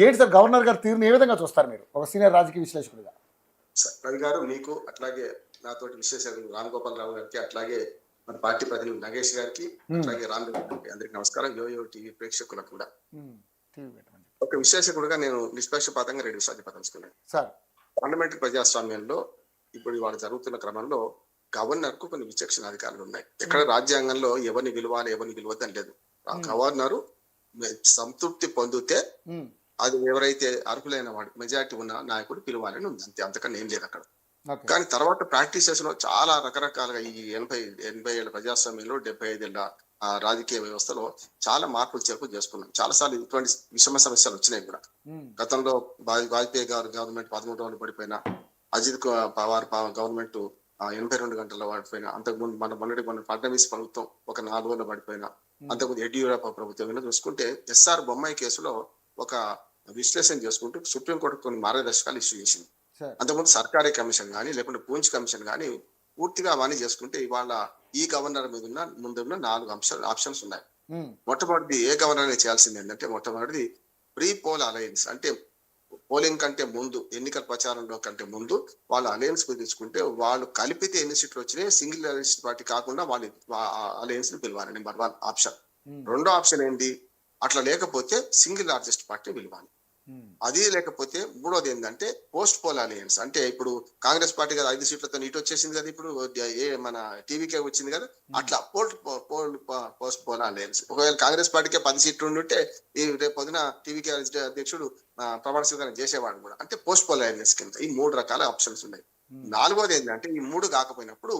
ఏంటి sir governor గారి తీరుని ఏ విధంగా చూస్తారు మీరు ఒక సీనియర్ రాజకీయ విశ్లేషకుడిగా? రవి గారు, మీకు అట్లాగే నాతోటి విశేషాలు రామ్ గోపాల్ రావు గారికి, అట్లాగే మన పార్టీ ప్రతినిధి నగేష్ గారికి, అట్లాగే రామ్ గారికి అందరికి నమస్కారం. యోయో టీవీ ప్రేక్షకులకు కూడా ఒక విశ్లేషకుడుగా నేను నిష్పక్షపాతంగా రెండు విషయాలు చెప్పదలుచుకున్నాను సార్. పార్లమెంటరీ ప్రజాస్వామ్యంలో ఇప్పుడు ఇవాళ జరుగుతున్న క్రమంలో గవర్నర్ కు కొన్ని విచక్షణ అధికారులు ఉన్నాయి. ఎక్కడ రాజ్యాంగంలో ఎవరిని పిలవాలి ఎవరిని పిలవద్దని లేదు. గవర్నరు సంతృప్తి పొందితే అది ఎవరైతే అర్హులైన వాడు మెజారిటీ ఉన్న నాయకుడు పిలవాలని ఉంది, అంతే, అంతకన్నా ఏం లేదు అక్కడ. కానీ తర్వాత ప్రాక్టీసెస్ లో చాలా రకరకాలుగా ఈ 80 ఏళ్ల ప్రజాస్వామ్యంలో 75 ఏళ్ల రాజకీయ వ్యవస్థలో చాలా మార్పులు చేర్పులు చేసుకున్నాం. చాలా సార్లు ఇటువంటి విషమ సమస్యలు వచ్చినాయి కూడా. గతంలో వాజ్పేయి గారు గవర్నమెంట్ 13 రోజులు పడిపోయినా, అజిత్ పవార్ గవర్నమెంట్ 82 గంటల్లో పడిపోయినా, అంతకుముందు మన ఫడ్నవీస్ ప్రభుత్వం ఒక 4 రోజులు పడిపోయినా, అంతకుముందు యడ్యూరప్ప ప్రభుత్వం చూసుకుంటే ఎస్ఆర్ బొమ్మాయి కేసులో ఒక విశ్లేషణ చేసుకుంటూ సుప్రీంకోర్టు కొన్ని మార్గదర్శకాలు ఇష్యూ చేసింది. అంతకుముందు సర్కారీ కమిషన్ కానీ లేకుంటే పూంచ్ కమిషన్ కానీ పూర్తిగా అవన్నీ చేసుకుంటే ఇవాళ ఈ గవర్నర్ మీద ముందున్న 4 ఆప్షన్స్ ఉన్నాయి. మొట్టమొదటిది ఏ గవర్నర్ చేయాల్సింది ఏంటంటే, మొట్టమొదటిది ప్రీ పోల్ అలయన్స్, అంటే పోలింగ్ కంటే ముందు, ఎన్నికల ప్రచారంలో కంటే ముందు వాళ్ళు అలయన్స్ కుదుర్చుకుంటే వాళ్ళు కలిపితే ఎన్ని సీట్లు వచ్చినాయి సింగిల్ లిస్ట్ పార్టీ కాకుండా వాళ్ళు అలయన్స్ ని పిలవాలి. Number 1 option. రెండో ఆప్షన్ ఏంటి, అట్లా లేకపోతే సింగిల్ లార్జెస్ట్ పార్టీ పిలవాలి. అది లేకపోతే మూడోది ఏంటంటే పోస్ట్ పోల్ అలయన్స్, అంటే ఇప్పుడు కాంగ్రెస్ పార్టీ కదా 5 సీట్లతో ఇటు వచ్చేసింది కదా, ఇప్పుడు మన టీవీకే వచ్చింది కదా, అట్లా పోస్ట్ పోల్ అలయన్స్. ఒకవేళ కాంగ్రెస్ పార్టీకే 10 సీట్లు ఉంటే ఈ రేపు పొద్దున టీవీకే అధ్యక్షుడు ప్రమాణ స్వీకారం చేసేవాడు కూడా, అంటే పోస్ట్ పోల్ అలయన్స్ కింద ఈ 3 రకాల ఆప్షన్స్ ఉన్నాయి. నాలుగోది ఏంటంటే, ఈ 3 కాకపోయినప్పుడు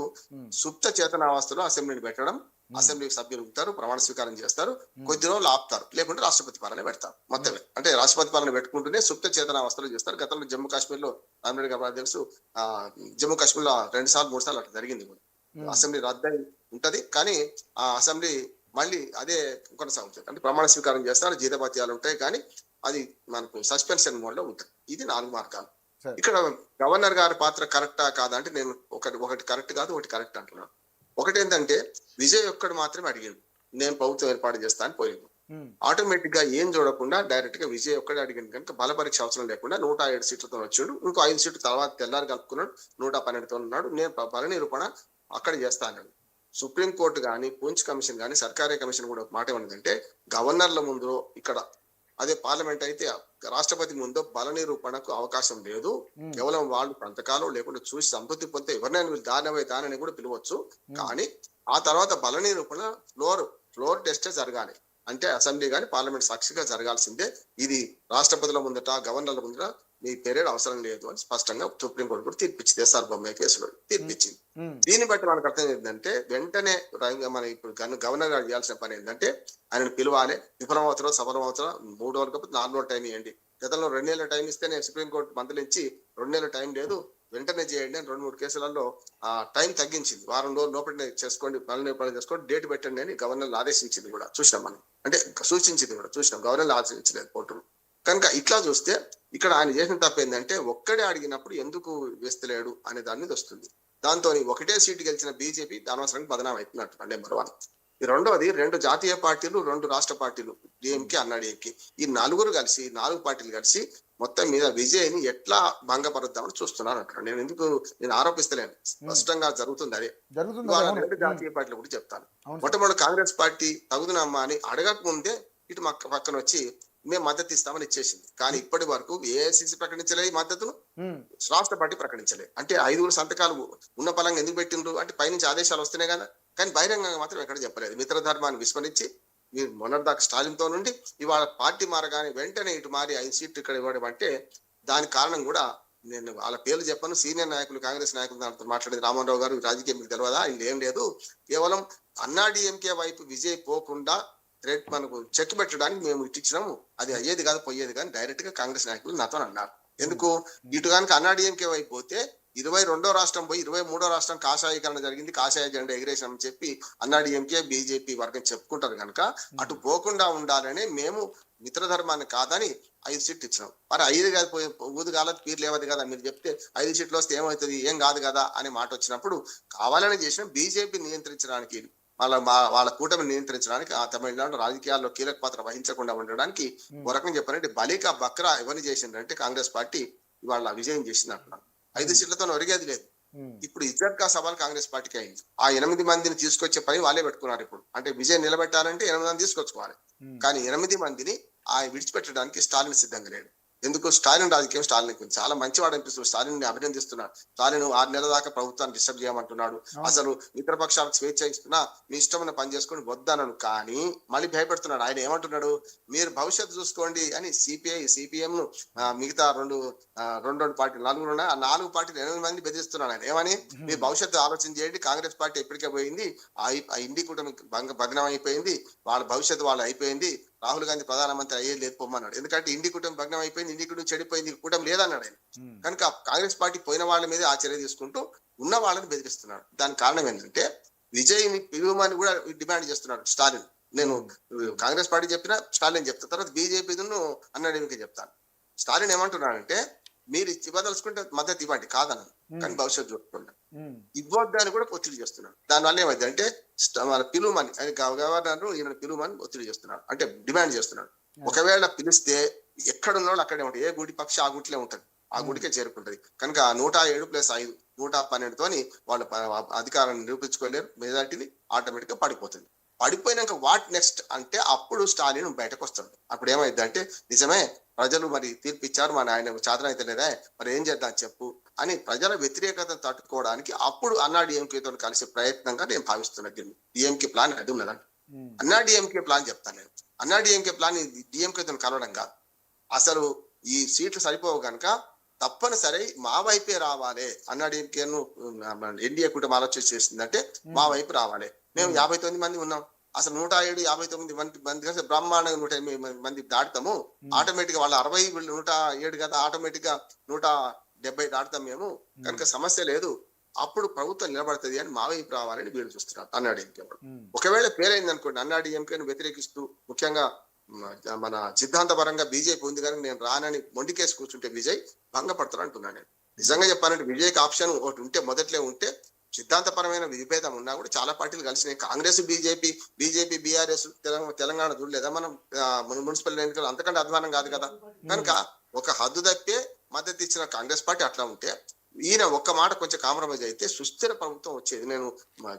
సుప్త చేతనావస్థలో అసెంబ్లీని పెట్టడం, అసెంబ్లీ సభ్యులు ఉంటారు, ప్రమాణ స్వీకారం చేస్తారు, కొద్ది రోజులు ఆపుతారు, లేకుంటే రాష్ట్రపతి పాలన పెడతారు. మొత్తమే అంటే రాష్ట్రపతి పాలన పెట్టుకుంటూనే సుప్త చేతనావస్థలో చేస్తారు. గతంలో జమ్మూ కాశ్మీర్ లో రామరెడ్డి గారు తెలుసు, జమ్మూ కాశ్మీర్ లో 2 సార్లు 3 సార్లు అట్లా జరిగింది కూడా. అసెంబ్లీ రద్దయి ఉంటది, కానీ ఆ అసెంబ్లీ మళ్ళీ అదే కొనసాగుతుంది. అంటే ప్రమాణ స్వీకారం చేస్తారు, జీతభత్యాలు ఉంటాయి, కానీ అది మనకు సస్పెన్షన్ మోడ్ లో ఉంటుంది. ఇది 4 మార్గాలు. ఇక్కడ గవర్నర్ గారి పాత్ర కరెక్టా కాదా అంటే, నేను ఒకటి కరెక్ట్ కాదు, ఒకటి కరెక్ట్ అంటున్నాను. ఒకటి ఏంటంటే, విజయ్ ఒక్కడు మాత్రమే అడిగింది, నేను ప్రభుత్వం ఏర్పాటు చేస్తా అని పోయింది. ఆటోమేటిక్ గా ఏం చూడకుండా డైరెక్ట్ గా విజయ్ ఒక్కడే అడిగింది కనుక బల పరీక్ష అవసరం లేకుండా 107 సీట్లతో వచ్చిండు. ఇంకో 5 సీట్లు తర్వాత తెల్లారి కలుపుకున్నాడు, 112తో ఉన్నాడు. నేను బల నిరూపణ అక్కడ చేస్తా అన్నాడు. సుప్రీంకోర్టు కానీ, పూంచ్ కమిషన్ కానీ, సర్కారీ కమిషన్ కూడా మాట ఏమన్నదంటే, గవర్నర్ల ముందు ఇక్కడ, అదే పార్లమెంట్ అయితే రాష్ట్రపతి ముందు బల నిరూపణకు అవకాశం లేదు. కేవలం వాళ్ళు సంతకాలు లేకుండా చూసి సంతృప్తి పొందితే ఎవరినైనా దానని కూడా పిలవచ్చు. కానీ ఆ తర్వాత బల నిరూపణ ఫ్లోర్ టెస్టే జరగాలి. అంటే అసెంబ్లీ కానీ పార్లమెంట్ సాక్షిగా జరగాల్సిందే. ఇది రాష్ట్రపతుల ముందట, గవర్నర్ల ముందట మీ పీరియడ్ అవసరం లేదు అని స్పష్టంగా సుప్రీంకోర్టు కూడా తీర్పిచ్చింది. ఎస్ఆర్ బొమ్మాయి కేసులో తీర్పిచ్చింది. దీన్ని బట్టి మనకు అర్థం ఏంటంటే, వెంటనే మన ఇప్పుడు గవర్నర్ గారు చేయాల్సిన పని ఏంటంటే, ఆయనను పిలవాలి. విఫలమవుతారో సఫలమవుతారో 3 రోజులు కాకపోతే 4 రోజులు టైం ఇవ్వండి. గతంలో 2 నెలల టైం ఇస్తేనే సుప్రీంకోర్టు మందలించి 2 నెలల టైం లేదు, వెంటనే చేయండి అని 2-3 కేసులలో టైం తగ్గించింది. వారం రోజులు లోపలనే చేసుకోండి, పనులు చేసుకోండి, డేట్ పెట్టండి అని గవర్నర్లు ఆదేశించింది కూడా చూసినాం మనం. అంటే సూచించింది కూడా చూసినాం, గవర్నర్లు ఆదేశించలేదు కోర్టులు. కనుక ఇట్లా చూస్తే ఇక్కడ ఆయన చేసిన తప్పు ఏంటంటే, ఒక్కడే అడిగినప్పుడు ఎందుకు వేస్తలేడు అనే దాని మీద వస్తుంది. దాంతో ఒకటే సీటు గెలిచిన బీజేపీ అనవసరంగా బదనాం అవుతున్నట్టు నెంబర్ 1. ఈ రెండవది, 2 జాతీయ పార్టీలు, 2 రాష్ట్ర పార్టీలు, డిఎంకే అన్నాడీఎంకే, ఈ 4 పార్టీలు కలిసి మొత్తం మీద విజయ్ని ఎట్లా భంగపరుద్దామని చూస్తున్నారు అంటారు. నేను ఆరోపిస్తలేను, స్పష్టంగా జరుగుతుంది. అదే 2 జాతీయ పార్టీలు కూడా చెప్తాను. మొట్టమొదటి కాంగ్రెస్ పార్టీ తగుదనమ్మా అని అడగక ముందే ఇటు పక్కన వచ్చి మేము మద్దతు ఇస్తామని ఇచ్చేసింది. కానీ ఇప్పటి వరకు ఏఐసిసి ప్రకటించలేదు ఈ మద్దతును, రాష్ట్ర పార్టీ ప్రకటించలేదు. అంటే 5 సంతకాలు ఉన్న పలంగా ఎందుకు పెట్టిండ్రు అంటే, పైనుంచి ఆదేశాలు వస్తున్నాయి కదా, కానీ బహిరంగంగా మాత్రం ఎక్కడ చెప్పలేదు. మిత్రధర్మాన్ని విస్మరించి మీరు మొన్నటిదాకా స్టాలిన్తో నుండి ఇవాళ పార్టీ మారగానే వెంటనే ఇటు మారి 5 సీట్లు ఇక్కడ ఇవ్వడం అంటే, దానికి కారణం కూడా నేను వాళ్ళ పేర్లు చెప్పను. సీనియర్ నాయకులు, కాంగ్రెస్ నాయకులు దాంతో మాట్లాడేది, రామారావు గారు రాజకీయం మీకు తెలియదా, ఇది ఏం లేదు, కేవలం అన్నాడీఎంకే వైపు విజయ్ పోకుండా రేట్ మనకు చెక్ పెట్టడానికి మేము ఇచ్చినాము, అది అయ్యేది కాదు పోయేది కానీ డైరెక్ట్ గా కాంగ్రెస్ నాయకులు నాతో అన్నారు. ఎందుకు, ఇటు కనుక అన్నాడీఎంకే వైపు పోతే 22వ రాష్ట్రం పోయి 23వ రాష్ట్రం కాషాయీకరణ జరిగింది, కాషాయ జెండా ఎగిరేసామని చెప్పి అన్నాడీఎంకే బీజేపీ వర్గం చెప్పుకుంటారు కనుక అటు పోకుండా ఉండాలని మేము మిత్రధర్మాన్ని కాదని 5 సీట్లు ఇచ్చినాం. మరి 5 కాదు, ఊదు కాలేదు పీర్లు ఏమది కదా, మీరు చెప్తే 5 సీట్లు వస్తే ఏమవుతుంది, ఏం కాదు కదా అనే మాట వచ్చినప్పుడు కావాలని చేసిన బీజేపీ నియంత్రించడానికి వాళ్ళ కూటమిని నియంత్రించడానికి ఆ తమిళనాడు రాజకీయాల్లో కీలక పాత్ర వహించకుండా ఉండడానికి ఒక రకంగా చెప్పారంటే బలికా బక్రా ఎవరిని చేసిందంటే కాంగ్రెస్ పార్టీ ఇవాళ విజయం చేసింది అంటున్నారు. 5 సీట్లతో ఒరిగేది లేదు. ఇప్పుడు ఇజ్జత్ సవాల్ కాంగ్రెస్ పార్టీకి అయింది. ఆ 8 మందిని తీసుకొచ్చే పని వాళ్ళే పెట్టుకున్నారు. ఇప్పుడు అంటే విజయం నిలబెట్టాలంటే 8 మంది తీసుకొచ్చుకోవాలి. కానీ 8 మందిని ఆయన విడిచిపెట్టడానికి స్టాలిన్ సిద్ధంగా లేడు. ఎందుకు? స్టాలిన్ రాజకీయం స్టాలిన్ చాలా మంచివాడు అనిపిస్తుంది. స్టాలిన్ ని అభినందిస్తున్నాడు. స్టాలిన్ 6 నెలల దాకా ప్రభుత్వాన్ని డిస్టర్బ్ చేయమంటున్నాడు. అసలు మిత్ర పక్షాలకు స్వేచ్ఛ ఇస్తున్నా మీ ఇష్టమైన పని చేసుకొని వద్దనను. కానీ మళ్ళీ భయపెడుతున్నాడు. ఆయన ఏమంటున్నాడు? మీరు భవిష్యత్తు చూసుకోండి అని సిపిఎం ను మిగతా రెండు పార్టీలు 4 ఉన్నాయి. ఆ 4 పార్టీలు 8 మంది బెదిరిస్తున్నాడు. ఆయన ఏమని? మీ భవిష్యత్తు ఆలోచన చేయండి. కాంగ్రెస్ పార్టీ ఎప్పటికే పోయింది. ఆ ఇండి కూటమి భగ్నం అయిపోయింది. వాళ్ళ భవిష్యత్తు వాళ్ళు అయిపోయింది. రాహుల్ గాంధీ ప్రధానమంత్రి అయ్యేది లేదు పొమ్మన్నాడు. ఎందుకంటే ఇండి కూటమి భగ్నం అయిపోయింది, ఇండి కూటమి చెడిపోయింది, కూటమి లేదన్నాడు ఆయన. కనుక కాంగ్రెస్ పార్టీ పోయిన వాళ్ళ మీద ఆ చర్య తీసుకుంటూ ఉన్న వాళ్ళని బెదిరిస్తున్నాడు. దానికి కారణం ఏంటంటే విజయ్ని పిలువమని కూడా డిమాండ్ చేస్తున్నాడు స్టాలిన్. నేను కాంగ్రెస్ పార్టీ చెప్పినా స్టాలిన్ చెప్తా, తర్వాత బీజేపీను అన్నాడీఎంకే చెప్తాను. స్టాలిన్ ఏమంటున్నాడంటే మీరు ఇవ్వదలుచుకుంటే మద్దతు ఇవ్వండి కాదన్నాను, కానీ భవిష్యత్తు చూడకుండా ఇవ్వద్దని కూడా ఒత్తిడి చేస్తున్నాడు. దానివల్ల ఏమైంది అంటే మన పిలువమని గవర్నర్ ఈయన పిలువమని ఒత్తిడి చేస్తున్నాడు, అంటే డిమాండ్ చేస్తున్నాడు. ఒకవేళ పిలిస్తే ఎక్కడున్న వాళ్ళు అక్కడే ఉంటాయి. ఏ గుడి పక్షి ఆ గుడిలో ఉంటది, ఆ గుడికే చేరుకుంటది. కనుక 107+5 112తోని వాళ్ళు అధికారాన్ని నిరూపించుకోలేరు. మెజార్టీని ఆటోమేటిక్ గా పడిపోతుంది. పడిపోయినాక వాట్ నెక్స్ట్ అంటే అప్పుడు స్టాలిన్ బయటకు వస్తాడు. అప్పుడు ఏమైంది అంటే నిజమే ప్రజలు మరి తీర్పిచ్చారు, మన ఆయన చేతన అయితే లేదా, మరి ఏం చేద్దాం చెప్పు అని ప్రజల వ్యతిరేకతను తట్టుకోవడానికి అప్పుడు అన్నాడీఎంకేతో కలిసే ప్రయత్నంగా నేను భావిస్తున్నా. డిఎంకే ప్లాన్ అది ఉన్నదండి. అన్నాడీఎంకే ప్లాన్ చెప్తాను నేను. అన్నాడీఎంకే ప్లాన్ డిఎంకేతో కలవడం కాదు. అసలు ఈ సీట్లు సరిపోవు కనుక తప్పనిసరి మా వైపే రావాలి. అన్నాడీఎంకేను ఎన్డీఏ కూటమి ఆలోచన చేసిందంటే మా వైపు రావాలి. మేము 59 మంది ఉన్నాం. అసలు 107 59 మంది కలిసి బ్రహ్మాండంగా 108 మంది దాటుతాము. ఆటోమేటిక్ గా వాళ్ళ 60 107 కదా, ఆటోమేటిక్ గా 170 దాటుతాం మేము. కనుక సమస్య లేదు. అప్పుడు ప్రభుత్వం నిలబడుతుంది అని మా వైపు రావాలని వీళ్ళు చూస్తున్నారు అన్నాడీఎంకే. ఒకవేళ పేరైంది అనుకోండి, అన్నాడీఎంకేను వ్యతిరేకిస్తూ ముఖ్యంగా మన సిద్ధాంతపరంగా బీజేపీ ఉంది కానీ నేను రానని మొండికేసి కూర్చుంటే విజయ్ భంగపడతారు అంటున్నాను నేను. నిజంగా చెప్పాలంటే విజయ్కి ఆప్షన్ ఒకటి ఉంటే, మొదట్లో ఉంటే, సిద్ధాంతపరమైన విభేదం ఉన్నా కూడా చాలా పార్టీలు కలిసినాయి. కాంగ్రెస్ బీజేపీ బీఆర్ఎస్ తెలంగాణ చూడలేదా మనం మున్సిపల్ ఎన్నికలు? అంతకంటే అధ్వానం కాదు కదా. కనుక ఒక హద్దు తప్పే మద్దతు ఇచ్చిన కాంగ్రెస్ పార్టీ అట్లా ఉంటే, ఈయన ఒక్క మాట కొంచెం కాంప్రమైజ్ అయితే సుస్థిర ప్రభుత్వం వచ్చేది. నేను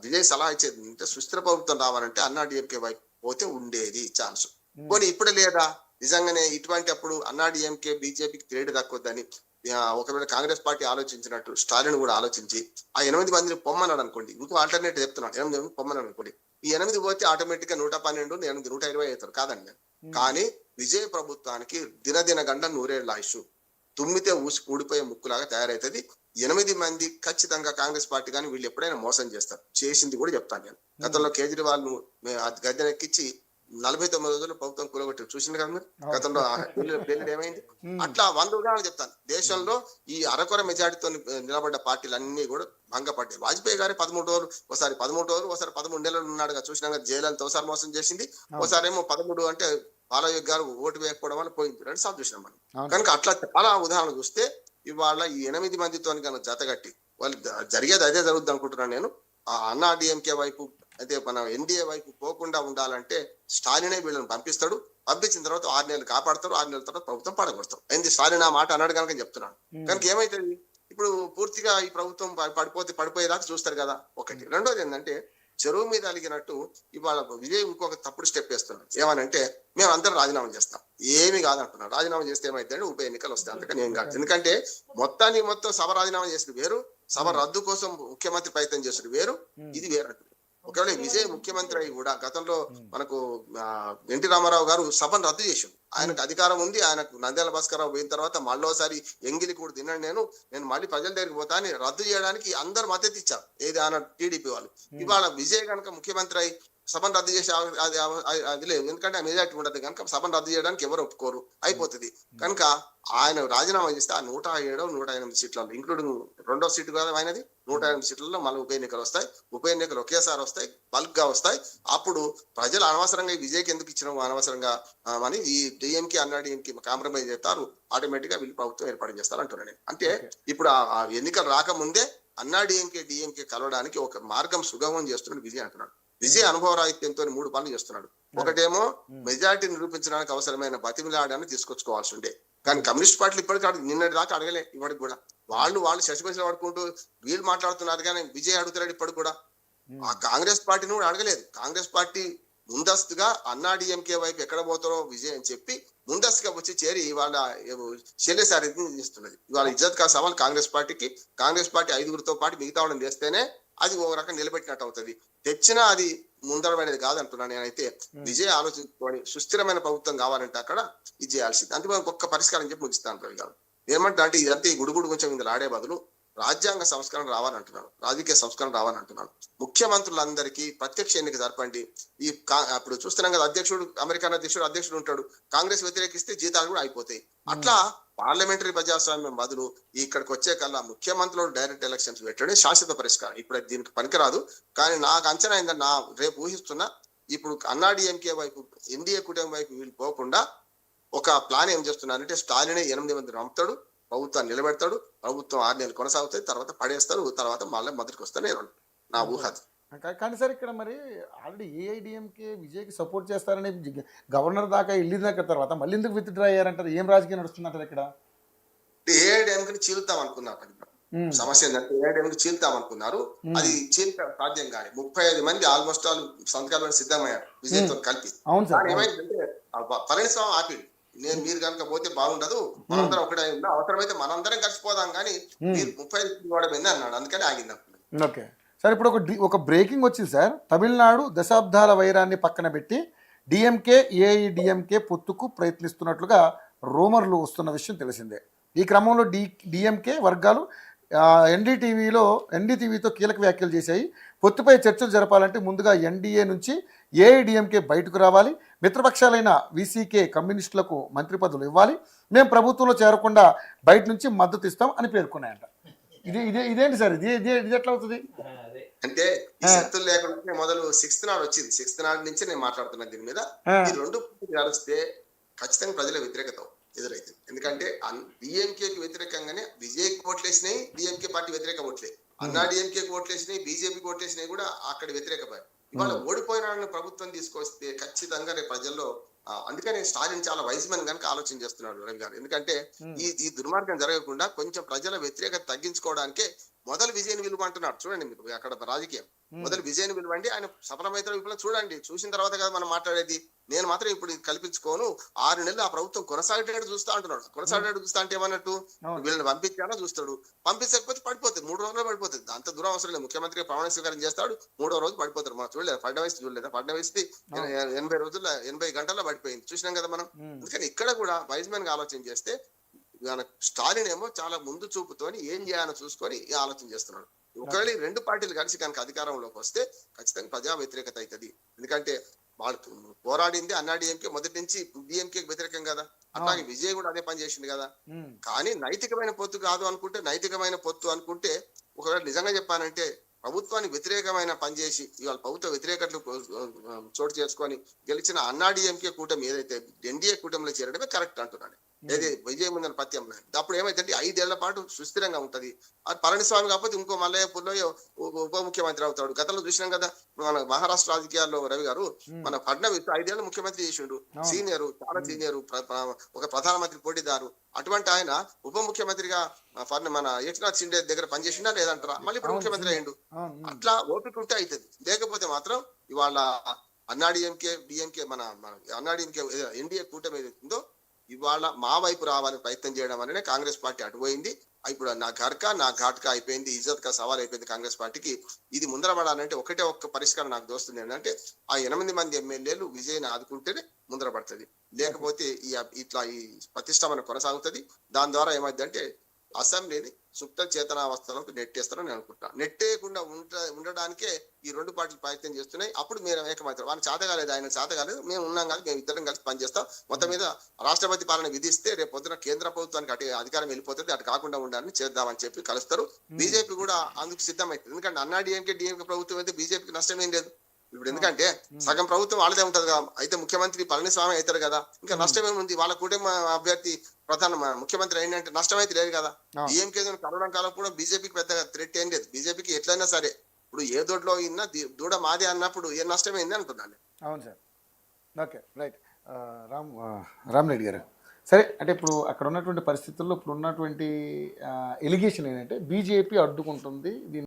విజయ్ సలహా ఇచ్చేది అంటే సుస్థిర ప్రభుత్వం రావాలంటే అన్నాడీఎంకే వైపు పోతే ఉండేది ఛాన్స్. పోనీ ఇప్పుడు లేదా? నిజంగానే ఇటువంటి అప్పుడు అన్నాడీఎంకే బీజేపీకి తేడు దక్కొద్దని ఒకవేళ కాంగ్రెస్ పార్టీ ఆలోచించినట్టు స్టాలిన్ కూడా ఆలోచించి ఆ 8 మందిని పొమ్మన్నాడు అనుకోండి. ఇంకో ఆల్టర్నేటివ్ చెప్తున్నాడు, 8 మంది పొమ్మన్నాడు అనుకోండి. ఈ 8 పోతే ఆటోమేటిక్ గా 112 8 120 అవుతారు కాదండి. కానీ విజయ ప్రభుత్వానికి దినదిన గంట 100 ఏళ్ల ఆయుష్, తుమ్మితే ఊడిపోయే ముక్కులాగా తయారైతుంది. 8 మంది ఖచ్చితంగా కాంగ్రెస్ పార్టీ కానీ వీళ్ళు ఎప్పుడైనా మోసం చేస్తారు. చేసింది కూడా చెప్తాను నేను. గతంలో కేజ్రీవాల్ ను గద్దెనెక్కించి 49 రోజులు ప్రభుత్వం కూలగొట్టారు, చూసింది కదా మీరు. గతంలో పెళ్లి ఏమైంది? అట్లా 100 ఉదాహరణలు చెప్తాను. దేశంలో ఈ అరకొర మెజార్టీతో నిలబడ్డ పార్టీలు అన్ని కూడా భంగపడ్డాయి. వాజ్పేయి గారి 13 రోజులు, ఒకసారి 13 రోజులు, ఒకసారి 13 నెలలు ఉన్నాడుగా. చూసినాక జైలు ఒకసారి మోసం చేసింది, ఒకసారి ఏమో 13 అంటే బాలయ్య గారు ఓటు వేయకపోవడం వల్ల పోయింది. 2 సార్లు చూసినాం మనం. కనుక అట్లా చాలా ఉదాహరణలు చూస్తే ఇవాళ ఈ 8 మందితో కనుక జతగట్టి వాళ్ళు జరిగేది అదే జరుగుద్ది అనుకుంటున్నాను నేను. ఆ అన్నాడీఎంకే వైపు అయితే మన ఎన్డీఏ వైపు పోకుండా ఉండాలంటే స్టాలినే వీళ్ళని పంపిస్తాడు. పంపించిన తర్వాత 6 నెలలు కాపాడతారు. 6 నెలల తర్వాత ప్రభుత్వం పడగొడతారు. ఏంది స్టాలిన్ ఆ మాట అన్నాడు కనుక చెప్తున్నాను. కనుక ఏమైతుంది ఇప్పుడు పూర్తిగా ఈ ప్రభుత్వం పడిపోయేదాకా చూస్తారు కదా. ఒకటి. రెండోది ఏంటంటే చెరువు మీద అలిగినట్టు ఇవాళ విజయ్ ఇంకొక తప్పుడు స్టెప్ వేస్తున్నాడు. ఏమనంటే మేము అందరం రాజీనామా చేస్తాం. ఏమి కాదంటున్నాడు. రాజీనామా చేస్తే ఏమైందంటే ఉప ఎన్నికలు వస్తాయి, అంతకని ఏం కాదు. ఎందుకంటే మొత్తం సభ రాజీనామా చేసిన వేరు, సభ రద్దు కోసం ముఖ్యమంత్రి ప్రయత్నం చేసిన వేరు, ఇది వేరు. ఒకవేళ విజయ్ ముఖ్యమంత్రి అయి కూడా గతంలో మనకు ఎన్టీ రామారావు గారు సభను రద్దు చేసిండు. ఆయనకు అధికారం ఉంది. ఆయనకు నంద్యాల భాస్కరరావు పోయిన తర్వాత మళ్ళోసారి ఎంగిలి కూడా తిన్నాడు. నేను మళ్ళీ ప్రజల దగ్గరికి పోతా అని రద్దు చేయడానికి అందరు మద్దతు ఇచ్చారు. ఏది ఆయన టీడీపీ వాళ్ళు. ఇవాళ విజయ్ కనుక ముఖ్యమంత్రి అయి సభను రద్దు చేసే అది లేదు. ఎందుకంటే ఆ మెజార్టీ ఉండదు కనుక సభను రద్దు చేయడానికి ఎవరు ఒప్పుకోరు, అయిపోతుంది. కనుక ఆయన రాజీనామా చేస్తే ఆ 107 108 సీట్లలో ఇంక్లూడింగ్ 2వ సీటు కదా ఆయనది, 108 సీట్లలో మళ్ళీ ఉప ఎన్నికలు వస్తాయి. ఉప ఎన్నికలు ఒకేసారి వస్తాయి, బల్క్ గా వస్తాయి. అప్పుడు ప్రజలు అనవసరంగా విజయ్కి ఎందుకు ఇచ్చినాము అనవసరంగా అని ఈ డిఎంకే అన్నాడీఎంకే కాంప్రమైజ్ చేస్తారు. ఆటోమేటిక్ గా వీళ్ళు ప్రభుత్వం ఏర్పాటు చేస్తారు అంటున్నాను నేను. అంటే ఇప్పుడు ఆ ఎన్నికలు రాకముందే అన్నాడీఎంకే డిఎంకే కలవడానికి ఒక మార్గం సుగమం చేస్తున్నాడు విజయ్ అంటున్నాడు. విజయ్ అనుభవ రాహిత్యంతో 3 పనులు చేస్తున్నాడు. ఒకటేమో మెజారిటీ నిరూపించడానికి అవసరమైన బతిమిలాడాన్ని తీసుకొచ్చుకోవాల్సి ఉండే, కానీ కమ్యూనిస్ట్ పార్టీలు ఇప్పటికీ నిన్నటి దాకా అడగలే. ఇప్పటికి కూడా వాళ్ళు శశిపశలు పడుకుంటూ వీళ్ళు మాట్లాడుతున్నారు, కానీ విజయ్ అడుగుతున్నాడు ఇప్పటికి కూడా. ఆ కాంగ్రెస్ పార్టీని కూడా అడగలేదు. కాంగ్రెస్ పార్టీ ముందస్తుగా అన్నాడీఎంకే వైపు ఎక్కడ పోతారో విజయ్ అని చెప్పి ముందస్తుగా వచ్చి చేరి ఇవాళ శైలేశారెడ్డిని చేస్తున్నది. ఇవాళ ఇజ్జత్ కా సవాల్ కాంగ్రెస్ పార్టీకి. కాంగ్రెస్ పార్టీ 5గురితో పాటు మిగతా వాళ్ళని చేస్తేనే అది ఒక రకం నిలబెట్టినట్టు అవుతుంది. తెచ్చినా అది ముందరమైనది కాదంటున్నా నేనైతే. విజయ్ ఆలోచించుకొని సుస్థిరమైన ప్రభుత్వం కావాలంటే అక్కడ ఇది చేయాల్సింది. అందుకే ఒక్క పరిష్కారం చెప్పి ముగిస్తాను రవి గారు. ఏమంటా అంటే ఇదంతా ఈ గుడుగుడు కొంచెం ఇందులో ఆడే బదులు రాజ్యాంగ సంస్కరణ రావాలంటున్నాను, రాజకీయ సంస్కరణ రావాలంటున్నాను. ముఖ్యమంత్రులందరికీ ప్రత్యక్ష ఎన్నిక జరపండి. అప్పుడు చూస్తున్నాం కదా, అమెరికన్ అధ్యక్షుడు ఉంటాడు, కాంగ్రెస్ వ్యతిరేకిస్తే జీతాలు కూడా అయిపోతాయి. అట్లా పార్లమెంటరీ ప్రజాస్వామ్యం బదులు ఇక్కడికి వచ్చే కల్లా ముఖ్యమంత్రులు డైరెక్ట్ ఎలక్షన్స్ పెట్టడం శాశ్వత పరిష్కారం. ఇప్పుడు దీనికి పనికిరాదు. కానీ నాకు అంచనా ఏంటంటే, రేపు ఊహిస్తున్నా, ఇప్పుడు అన్నాడీఎంకే వైపు ఎన్డీఏ కూటమి వైపు వీళ్ళు పోకుండా ఒక ప్లాన్ ఏం చేస్తున్నారంటే, స్టాలినే 8 మంది పంపుతాడు, ప్రభుత్వాన్ని నిలబెడతాడు, ప్రభుత్వం 6 నెలలు కొనసాగుతుంది, తర్వాత పడేస్తారు, తర్వాత మళ్ళీ మొదటికి వస్తానే నా ఊహ. కానీ సార్ ఇక్కడ మరి ఆల్రెడీ ఏఐడిఎంకే విజయ్కి సపోర్ట్ చేస్తారని గవర్నర్ దాకా వెళ్ళిన తర్వాత మళ్ళీ ఎందుకు విత్డ్రా అయ్యారంటారు? ఏం రాజకీయం నడుస్తుందంటారు ఇక్కడ? ఏఐడిఎంకి చీల్తాం అనుకున్నారు. సమస్య ఏంటంటే ఏఐడిఎంకి చీల్తాం అనుకున్నారు, అది చీల్చడం సాధ్యం కాదు. 35 మంది ఆల్మోస్ట్ ఆల్ సంతకాలు సిద్ధమయ్యారు విజయ్తో కలిపి. ఏమైందంటే పళనిస్వామి ఆపిండు, మీరు కనుక పోతే బాగుండదు, మనందరం ఒకటే ఉందా, అవసరమైతే మనందరం కలిసిపోదాం, కానీ మీరు 35 వాడమైంది అన్నాడు, అందుకని ఆగింది. ఓకే సార్, ఇప్పుడు ఒక బ్రేకింగ్ వచ్చింది సార్. తమిళనాడు దశాబ్దాల వైరాన్ని పక్కన పెట్టి డిఎంకే ఏఐడిఎంకే పొత్తుకు ప్రయత్నిస్తున్నట్లుగా రూమర్లు వస్తున్న విషయం తెలిసిందే. ఈ క్రమంలో డిఎంకే వర్గాలు ఎన్డీటీవీతో కీలక వ్యాఖ్యలు చేశాయి. పొత్తుపై చర్చలు జరపాలంటే ముందుగా ఎన్డీఏ నుంచి ఏఐడిఎంకే బయటకు రావాలి, మిత్రపక్షాలైన వీసీకే కమ్యూనిస్టులకు మంత్రి పదవులు ఇవ్వాలి, మేము ప్రభుత్వంలో చేరకుండా బయట నుంచి మద్దతు ఇస్తాం అని పేర్కొన్నాయంట. ఇదేంటి సార్, ఇది ఎట్లా అవుతుంది అంటే ఈ శక్తులు లేకుండా మొదలు 6th నాడు వచ్చింది. 6th నాడు నుంచి నేను మాట్లాడుతున్నా దీని మీద. ఈ 2 కలిస్తే ఖచ్చితంగా ప్రజల వ్యతిరేకత ఎదురైతుంది. ఎందుకంటే డిఎంకేకి వ్యతిరేకంగానే విజయ్కి ఓట్లేసినాయి, డిఎంకే పార్టీ వ్యతిరేక ఓట్లే. అన్నాడీఎంకేకి ఓట్లేసినాయి, బీజేపీకి ఓట్లేసినాయి కూడా అక్కడ వ్యతిరేకపడి. ఇవాళ ఓడిపోయిన ప్రభుత్వం తీసుకొస్తే ఖచ్చితంగా రేపు ప్రజల్లో, అందుకని స్టాలిన్ చాలా వైజ్మెన్ కనుక ఆలోచన చేస్తున్నాడు రవి గారు. ఎందుకంటే ఈ దుర్మార్గం జరగకుండా కొంచెం ప్రజల వ్యతిరేకత తగ్గించుకోవడానికే మొదలు విజయని విలువ అంటున్నాడు. చూడండి మీరు అక్కడ రాజకీయం, మొదలు విజయని విలువండి, ఆయన సఫలమైతే విలువ చూడండి, చూసిన తర్వాత కదా మనం మాట్లాడేది. నేను మాత్రం ఇప్పుడు కల్పించుకోను, 6 నెలలు ఆ ప్రభుత్వం కొనసాగేటట్టు చూస్తా అంటున్నాడు. కొనసాగేటట్టు చూస్తా అంటే ఏమన్నట్టు, వీళ్ళని పంపించాలా చూస్తాడు, పంపించకపోతే పడిపోతుంది, 3 రోజుల్లో పడిపోతుంది. అంత దూరం అవసరం లేదు. ముఖ్యమంత్రిగా ప్రమాణ స్వీకారం చేస్తాడు, 3వ రోజు పడిపోతారు. మనం చూడలేదు, ఫడ్నవీస్ చూడలేదా? ఫడ్నవీస్ 80 గంటల్లో పడిపోయింది, చూసినాం కదా మనం. అందుకని ఇక్కడ కూడా వైజ్మెన్ గా ఆలోచన చేస్తే, స్టాలిన్ ఏమో చాలా ముందు చూపుతోని ఏం చేయాలో చూసుకొని ఆలోచన చేస్తున్నాడు. ఒకవేళ ఈ 2 పార్టీలు కలిసి కనుక అధికారంలోకి వస్తే ఖచ్చితంగా ప్రజా వ్యతిరేకత అవుతుంది. ఎందుకంటే వాళ్ళు పోరాడింది అన్నాడీఎంకే మొదటి నుంచి డిఎంకే వ్యతిరేకం కదా, అట్లాగే విజయ్ కూడా అదే పని చేసింది కదా. కానీ నైతికమైన పొత్తు కాదు అనుకుంటే, నైతికమైన పొత్తు అనుకుంటే, ఒకవేళ నిజంగా చెప్పానంటే ప్రభుత్వానికి వ్యతిరేకమైన పనిచేసి ఇవాళ ప్రభుత్వ వ్యతిరేకతలు చోటు చేసుకొని గెలిచిన అన్నాడీఎంకే కూటమి ఏదైతే ఎన్డీఏ కూటమిలో చేరడమే కరెక్ట్ అంటున్నాను. ఏది విజయ్ ముందని పత్యం. అప్పుడు ఏమైందంటే 5 ఏళ్ల పాటు సుస్థిరంగా ఉంటది. అది పళనిస్వామి కాకపోతే ఇంకో మల్లయ్యపూర్లో ఉప ముఖ్యమంత్రి అవుతాడు. గతంలో చూసినాం కదా మన మహారాష్ట్ర రాజకీయాల్లో రవి గారు, మన ఫడ్నవీస్ 5 ఏళ్ళు ముఖ్యమంత్రి చేసిండు, సీనియర్, చాలా సీనియర్, ఒక ప్రధానమంత్రి పోటీదారు. అటువంటి ఆయన ఉప ముఖ్యమంత్రిగా మన ఏకనాథ్ షిండే దగ్గర పనిచేసిండా లేదంటారా? మళ్ళీ ఇప్పుడు ముఖ్యమంత్రి అయ్యిండు. అట్లా ఓపిక ఉంటే అవుతుంది, లేకపోతే మాత్రం ఇవాళ అన్నాడీఎంకే డిఎంకే మన అన్నాడీఎంకే ఎన్డీఏ కూటమి ఏదైతుందో ఇవాళ మా వైపు రావాలని ప్రయత్నం చేయడం వల్లనే కాంగ్రెస్ పార్టీ అటుపోయింది. ఇప్పుడు నా ఘాట్కా అయిపోయింది, ఇజ్జత్ కా సవాల్ అయిపోయింది కాంగ్రెస్ పార్టీకి. ఇది ముందరపడాలంటే ఒక్క పరిష్కారం నాకు దోస్తుంది ఏంటంటే, ఆ 8 మంది ఎమ్మెల్యేలు విజయ్ని ఆదుకుంటేనే ముందరపడుతుంది. లేకపోతే ఇట్లా ఈ ప్రతిష్టమన కొనసాగుతుంది. దాని ద్వారా ఏమైందంటే అసెంబ్లీని సుప్త చేతనావస్థలకు నెట్టేస్తారని నేను అనుకుంటున్నాను. నెట్టేయకుండా ఉండడానికే ఈ 2 పార్టీలు ప్రయత్నం చేస్తున్నాయి. అప్పుడు మీరు ఏకమవుతారు. వాళ్ళకి చేత కాలేదు, ఆయన చేత కాలేదు, మేము ఉన్నాం కాదు, మేము ఇద్దరం కలిసి పనిచేస్తాం. మొత్తం మీద రాష్ట్రపతి పాలన విధిస్తే రేపు పొద్దున కేంద్ర ప్రభుత్వానికి అటు అధికారం వెళ్ళిపోతుంది, అటు కాకుండా ఉండాలని చేద్దామని చెప్పి కలుస్తారు. బీజేపీ కూడా అందుకు సిద్ధమవుతుంది. ఎందుకంటే అన్నాడీఎంకే డిఎంకే ప్రభుత్వం అయితే బీజేపీకి నష్టం ఏం లేదు ఇప్పుడు. ఎందుకంటే సగం ప్రభుత్వం వాళ్ళదే ఉంటది కదా, అయితే ముఖ్యమంత్రి పళనిస్వామి అవుతారు కదా, ఇంకా నష్టం ఏముంది? వాళ్ళ కూటమి అభ్యర్థి ముఖ్యమంత్రి ఏంటంటే నష్టం అయితే లేదు కదా. డిఎంకే కరోనా కాలం కూడా బీజేపీకి పెద్దగా థ్రెట్ ఏం లేదు. బీజేపీకి ఎట్లయినా సరే ఇప్పుడు ఏ దొడ్లో అయినా దూడ మాదే అన్నప్పుడు ఏ నష్టమైంది అంటున్నాను. అవును sir. Okay, right. Ram Reddy గారు, సరే అంటే ఇప్పుడు అక్కడ ఉన్నటువంటి పరిస్థితుల్లో ఇప్పుడు ఉన్నటువంటి ఎలిగేషన్ ఏంటంటే బీజేపీ అడ్డుకుంటుంది దీన్ని.